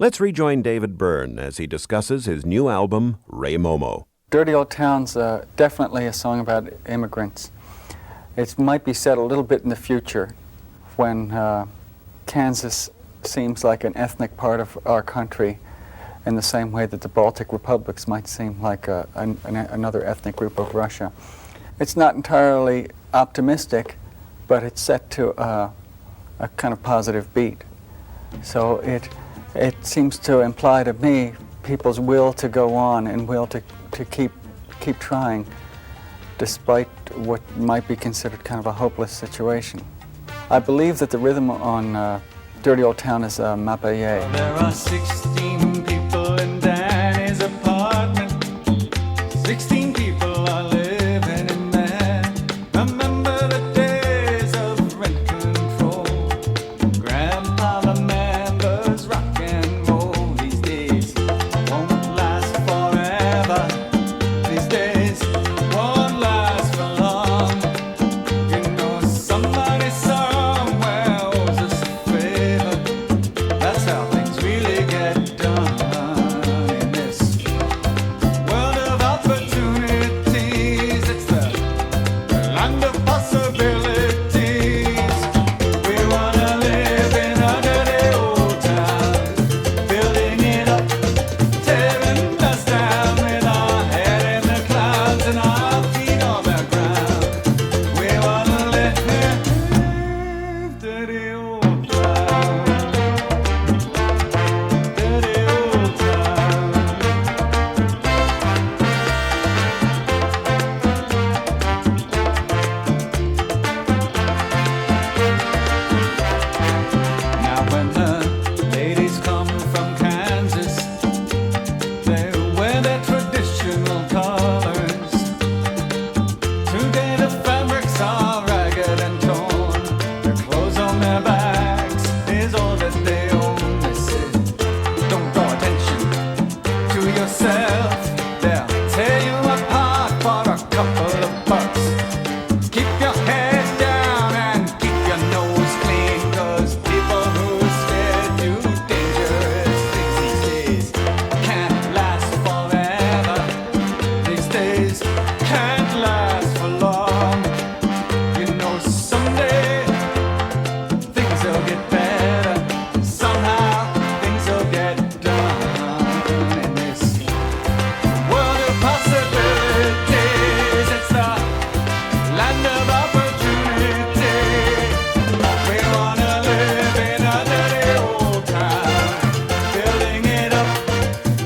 Let's rejoin David Byrne as he discusses his new album, Rei Momo. Dirty Old Town's definitely a song about immigrants. It might be said a little bit in the future when Kansas seems like an ethnic part of our country in the same way that the Baltic republics might seem like another ethnic group of Russia. It's not entirely optimistic, but it's set to a kind of positive beat. So it seems to imply to me people's will to go on and will to keep trying despite what might be considered kind of a hopeless situation. I believe that the rhythm on Dirty Old Town is Mapaye. There are 16 people in Danny's apartment. 16 people are living in there. Remember the days of rent control. Grandpa remembers rock and roll. These days won't last forever. These days won't last for long. You know somebody somewhere owes us a favor. That's how things really get done in this world of opportunities. It's the land of possibilities. We wanna live in a dirty old town, building it up, tearing us down with our head in the clouds and our feet on the ground. We wanna live dirty old town. Dirty old town. Now when the ladies come from Kansas, they wear their traditional colors. Today the fabrics are ragged and torn. Their clothes on their backs is all that they own. They say, don't draw attention to yourself. They'll tear you apart for a couple of bucks. Keep your head down and keep your nose clean, 'cause people who scared you dangerous things these days can't last forever. These days can't last for long. You know someday things will get better. Somehow things will get done in this world of possibilities. It's the land of opportunity. We wanna live in a dirty old town, building it up,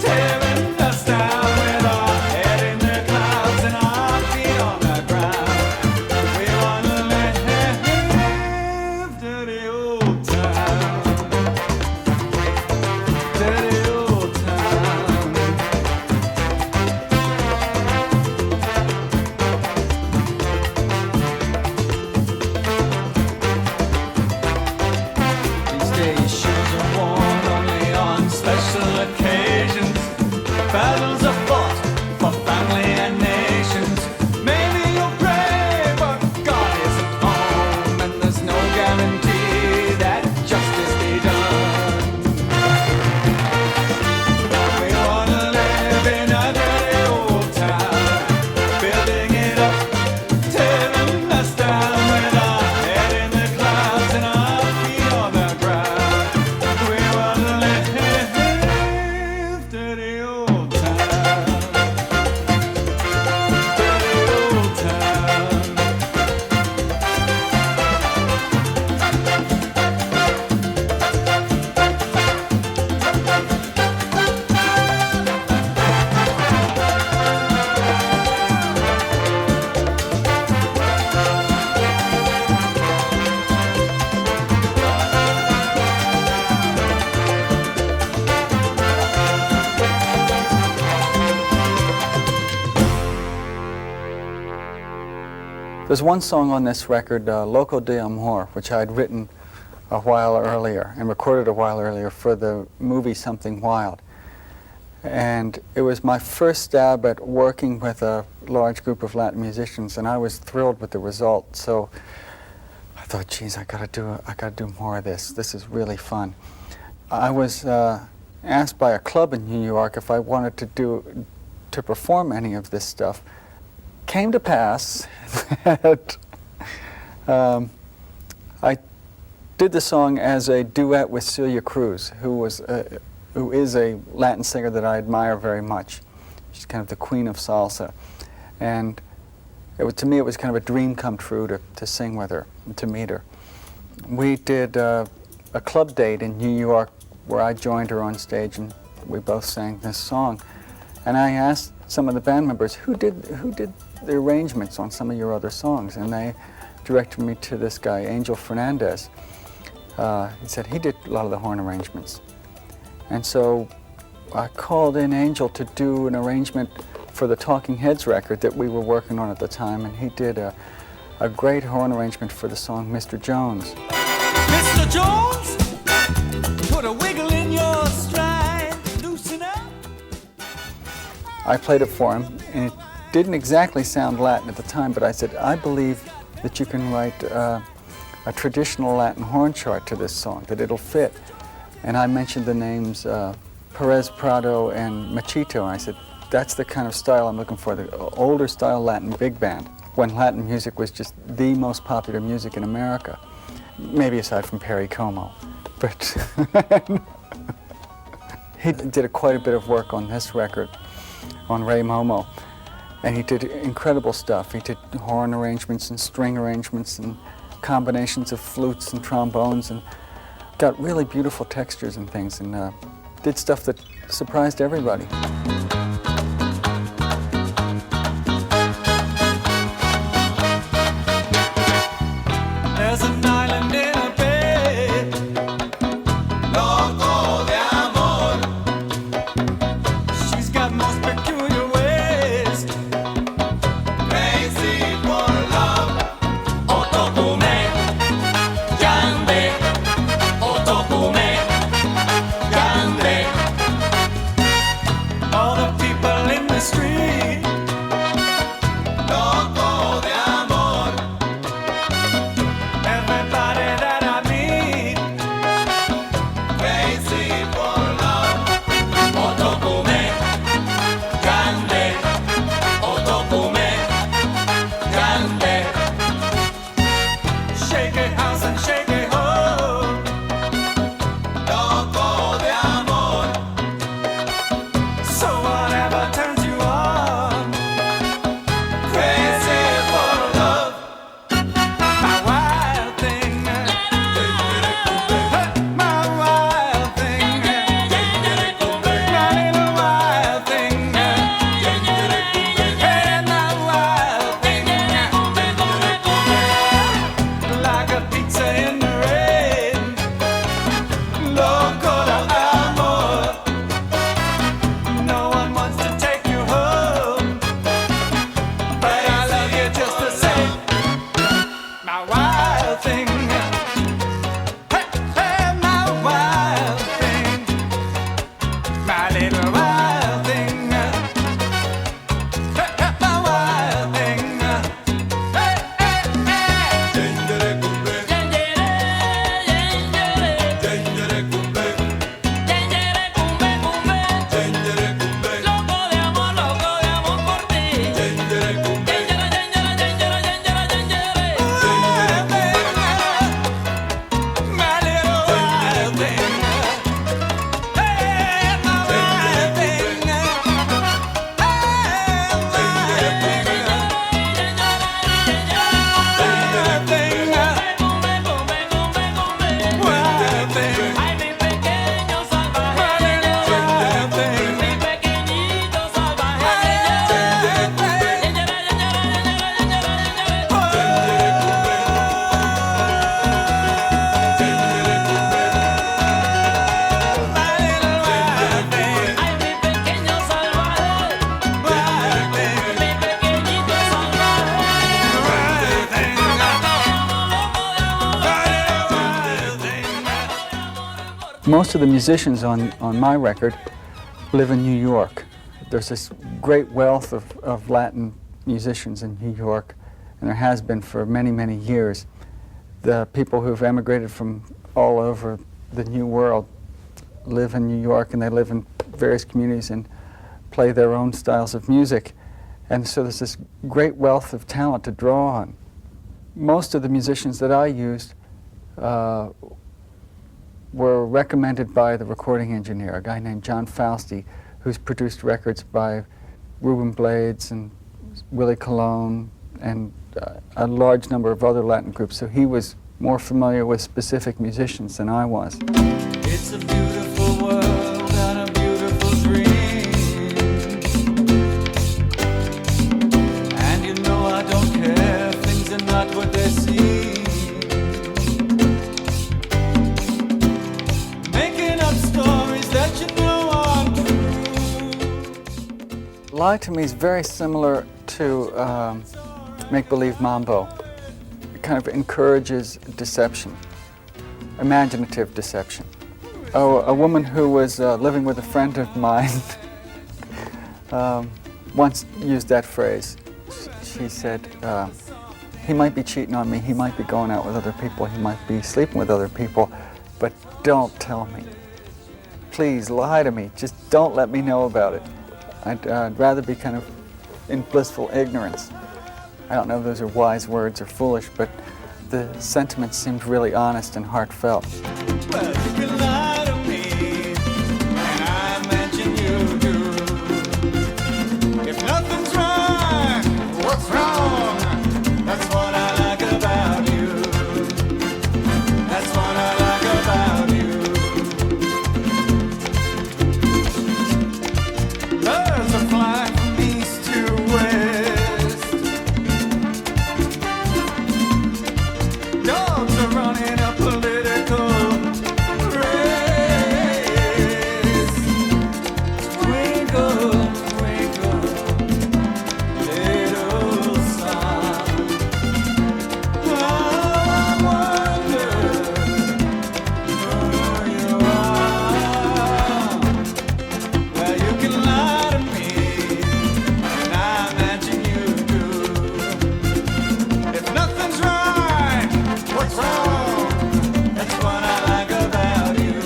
tearing us down with our head in the clouds and our feet on the ground. We wanna live dirty old town, dirty old town. These days shoes are worn only on special occasions. Battles are fought for family and nations. Maybe you're brave, but God isn't home, and there's no guarantee that justice be done. We wanna live in a dirty old town, building it up, tearing us down with our head in the clouds and our feet on the ground. We wanna live dirty old town, dirty old town. There's one song on this record, Loco de Amor, which I had written a while earlier and recorded a while earlier for the movie Something Wild. And it was my first stab at working with a large group of Latin musicians, and I was thrilled with the result. So I thought, geez, I gotta do more of this. This is really fun. I was asked by a club in New York if I wanted to perform any of this stuff. Came to pass that I did the song as a duet with Celia Cruz, who is a Latin singer that I admire very much. She's kind of the queen of salsa, and to me it was kind of a dream come true to sing with her, to meet her. We did a club date in New York where I joined her on stage and we both sang this song. And I asked some of the band members, who did the arrangements on some of your other songs? And they directed me to this guy, Angel Fernandez. He said he did a lot of the horn arrangements. And so I called in Angel to do an arrangement for the Talking Heads record that we were working on at the time, and he did a great horn arrangement for the song Mr. Jones. Mr. Jones, put a wiggle in your stride, loosen up. I played it for him, and it didn't exactly sound Latin at the time, but I said, I believe that you can write a traditional Latin horn chart to this song, that it'll fit. And I mentioned the names Perez Prado and Machito, and I said, that's the kind of style I'm looking for, the older style Latin big band, when Latin music was just the most popular music in America, maybe aside from Perry Como. But he did quite a bit of work on this record, on Rei Momo, and he did incredible stuff. He did horn arrangements and string arrangements and combinations of flutes and trombones, and got really beautiful textures and things, and did stuff that surprised everybody. There's an island in a bay, loco de amor. She's got most peculiar ways, crazy for love. Otokume, yande, otokume, yande. All the people in the street, loco de amor. Everybody that I meet, crazy for love. Otokume, grande. Otokume, grande. Shake it house and shake it home. Loco de amor. So whatever turns you on, crazy for love. My wild thing, my wild thing, my little wild thing, hey, my wild thing, like a pizza in the rain, loco de amor. No one wants to take you home, but I love you just the same. My wild thing, hey, hey, my wild thing, my little wild thing, hey, hey, my wild thing, hey, hey, hey. My little wild thing, hey, my wild thing, hey, wild thing, Ay, mi pequeño my salvaje, little wild thing. mi pequeñito salvaje. Ay, mi pequeño salvaje, mi pequeñito salvaje. Most of the musicians on my record live in New York. There's this great wealth of Latin musicians in New York, and there has been for many, many years. The people who've emigrated from all over the New World live in New York and they live in various communities and play their own styles of music. And so there's this great wealth of talent to draw on. Most of the musicians that I used were recommended by the recording engineer, a guy named John Fausti, who's produced records by Ruben Blades and Willie Colon and a large number of other Latin groups. So he was more familiar with specific musicians than I was. It's a beautiful world and a beautiful dream. And you know I don't care, things are not what they seem. Making up stories that you know aren't true. Lie to me is very similar to make-believe mambo. It kind of encourages deception, imaginative deception. Oh, a woman who was living with a friend of mine once used that phrase. She said, he might be cheating on me, he might be going out with other people, he might be sleeping with other people, but don't tell me. Please lie to me, just don't let me know about it. I'd rather be kind of in blissful ignorance. I don't know if those are wise words or foolish, but the sentiment seemed really honest and heartfelt. Well, you can lie to me, and I mention you do. If nothing's right, what's wrong? That's what I like about you. That's what I like about you. Birds are flying from east to west. Dogs are running a political race. Twinkle, twinkle, little star. I wonder who you are. Well, you can lie to me, and I imagine you do. If nothing's right, what's wrong? That's what I like about you.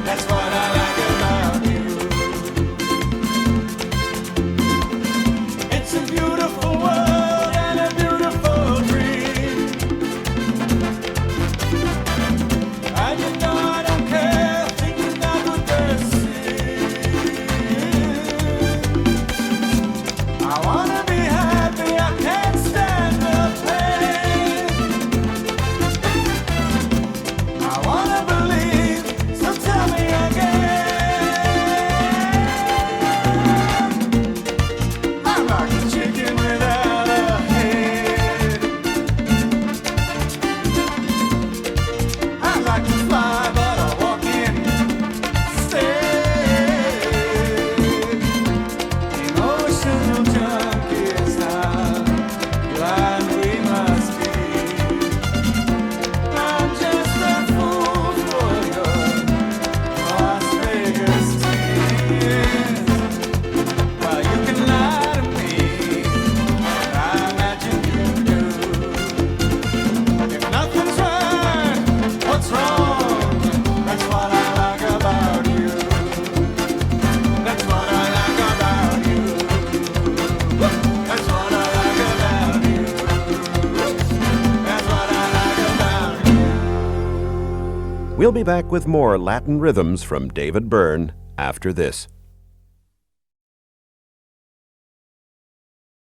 That's what I like about you. It's a beautiful world and a beautiful dream. And you know I don't care, thinking not what they see. I wanna be happy, I can't stand the pain. I wanna believe, so tell me again. I'm like a chicken without a head. I like to fly, but I walk instead. Emotional junkies, how blind we must be. I'm just a fool for your Las Vegas tears. Well, you can lie to me, and I imagine you do. If nothing's right, what's wrong? That's what I like about you. That's what I like about you. That's what I like about you. That's what I like about you. We'll be back with more Latin rhythms from David Byrne after this.